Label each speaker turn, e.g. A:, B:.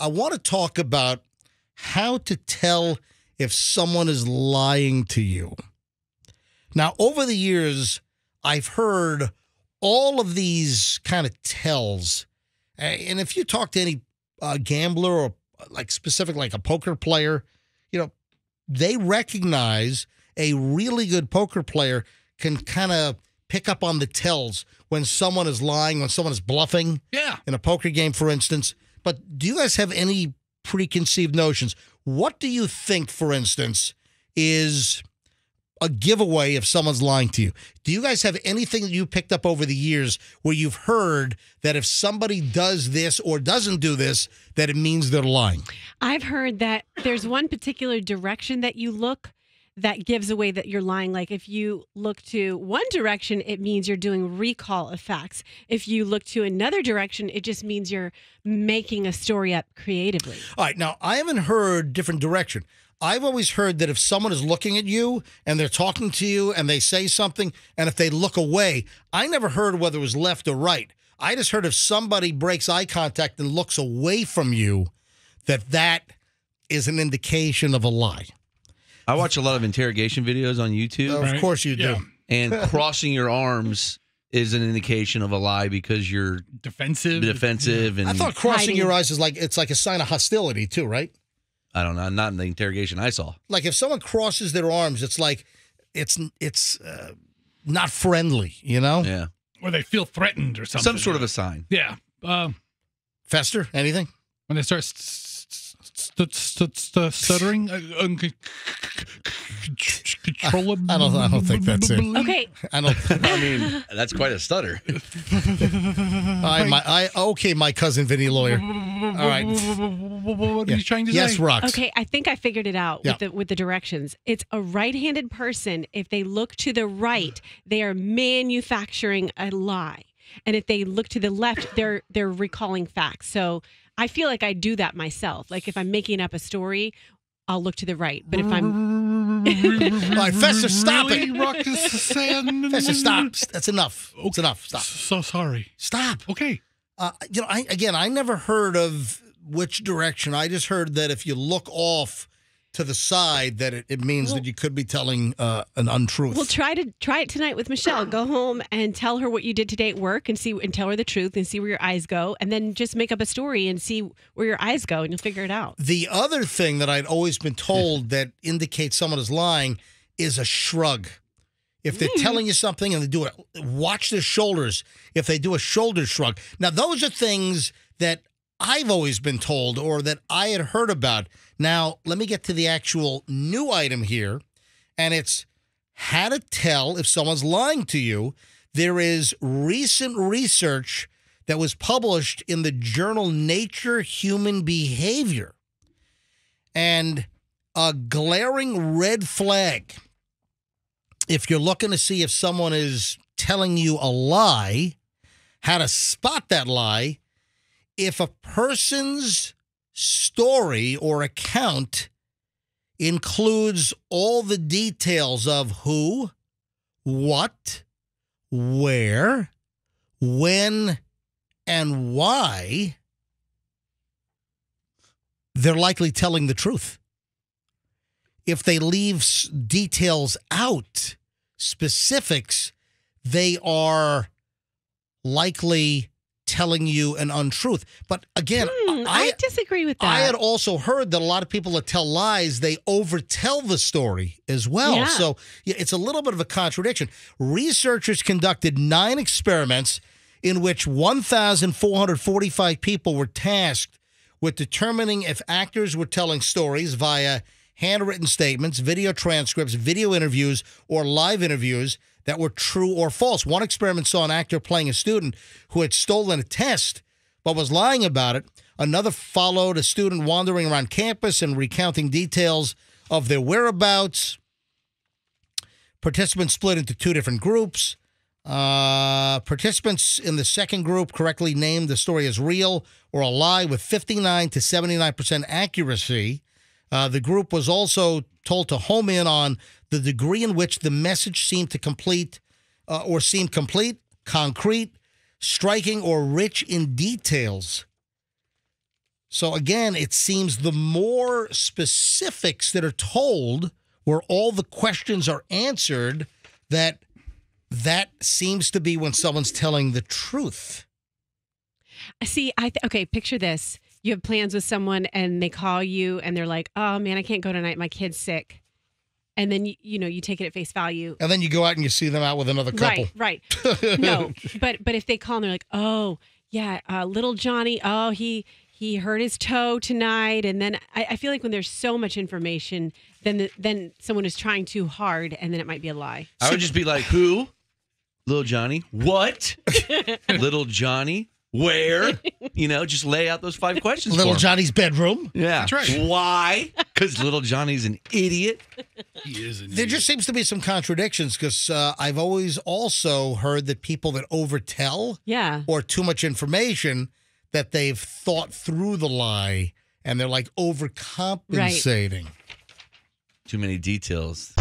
A: I want to talk about how to tell if someone is lying to you. Now, over the years, I've heard all of these kind of tells. And if you talk to any gambler or like specific, like a poker player, you know, they recognize a really good poker player can kind of pick up on the tells when someone is lying, when someone is bluffing.
B: Yeah.
A: In a poker game, for instance. But do you guys have any preconceived notions? What do you think, for instance, is a giveaway if someone's lying to you? Do you guys have anything that you picked up over the years where you've heard that if somebody does this or doesn't do this, that it means they're lying?
C: I've heard that there's one particular direction that you look that gives away that you're lying. Like if you look to one direction, it means you're doing recall of facts. If you look to another direction, it just means you're making a story up creatively.
A: All right. Now, I haven't heard different direction. I've always heard that if someone is looking at you and they're talking to you and they say something, and if they look away, I never heard whether it was left or right. I just heard if somebody breaks eye contact and looks away from you, that is an indication of a lie.
D: I watch a lot of interrogation videos on YouTube.
A: Of course you do.
B: Yeah.
D: And crossing your arms is an indication of a lie because you're
B: defensive.
D: And
A: I thought crossing your eyes is like, it's like a sign of hostility too, right?
D: I don't know, not in the interrogation I saw.
A: Like if someone crosses their arms, it's like it's not friendly, you know?
D: Yeah.
B: Or they feel threatened or something.
D: Some sort of a sign.
B: Yeah.
A: Fester, anything?
B: When they start stuttering, controllable.
A: I don't think that's it.
C: Okay.
A: I mean,
D: that's quite a stutter.
A: My cousin Vinny lawyer. All right.
B: What are you trying to say?
A: Yes, Rox.
C: Okay, I think I figured it out with the directions. It's a right-handed person. If they look to the right, they are manufacturing a lie. And if they look to the left, they're recalling facts. So I feel like I do that myself. Like if I'm making up a story, I'll look to the right. But if I'm...
A: All right, Fester, stop it.
B: Roxanne.
A: Fester, stop. That's enough.
B: Okay.
A: It's enough. Stop.
B: So sorry.
A: Stop.
B: Okay.
A: I never heard of which direction. I just heard that if you look off to the side, that it means that you could be telling an untruth.
C: Well, try it tonight with Michelle. Go home and tell her what you did today at work, and tell her the truth, and see where your eyes go, and then just make up a story and see where your eyes go, and you'll figure it out.
A: The other thing that I'd always been told that indicates someone is lying is a shrug. If they're telling you something and they do it, watch their shoulders. If they do a shoulder shrug. Now, those are things that I've always been told or that I had heard about. Now, let me get to the actual new item here, and it's how to tell if someone's lying to you. There is recent research that was published in the journal Nature Human Behavior, and a glaring red flag. If you're looking to see if someone is telling you a lie, how to spot that lie, if a person's story or account includes all the details of who, what, where, when, and why, they're likely telling the truth. If they leave details out, specifics, they are likely telling you an untruth. But again,
C: I disagree with that.
A: I had also heard that a lot of people that tell lies, they overtell the story as well.
C: Yeah.
A: So it's a little bit of a contradiction. Researchers conducted 9 experiments in which 1,445 people were tasked with determining if actors were telling stories via handwritten statements, video transcripts, video interviews, or live interviews that were true or false. One experiment saw an actor playing a student who had stolen a test but was lying about it. Another followed a student wandering around campus and recounting details of their whereabouts. Participants split into 2 different groups. Participants in the second group correctly named the story as real or a lie with 59 to 79% accuracy. The group was also told to home in on the degree in which the message seemed to complete, concrete, striking, or rich in details. So again, it seems the more specifics that are told, where all the questions are answered, that seems to be when someone's telling the truth.
C: See, okay, picture this. You have plans with someone and they call you and they're like, "Oh man, I can't go tonight. My kid's sick." And then you take it at face value.
A: And then you go out and you see them out with another couple.
C: Right. No, but if they call and they're like, "Oh, yeah, little Johnny, oh, he hurt his toe tonight." And then I feel like when there's so much information, then someone is trying too hard and then it might be a lie.
D: I would just be like, who? Little Johnny? What? Little Johnny? Where? Just lay out those 5 questions.
A: Little
D: for him.
A: Johnny's bedroom.
D: Yeah.
B: That's right.
D: Why? Because little Johnny's an idiot.
B: He is an
A: There
B: idiot.
A: just seems to be some contradictions because I've always also heard that people that overtell
C: Yeah.
A: or too much information, that they've thought through the lie and they're like overcompensating.
D: Too many details.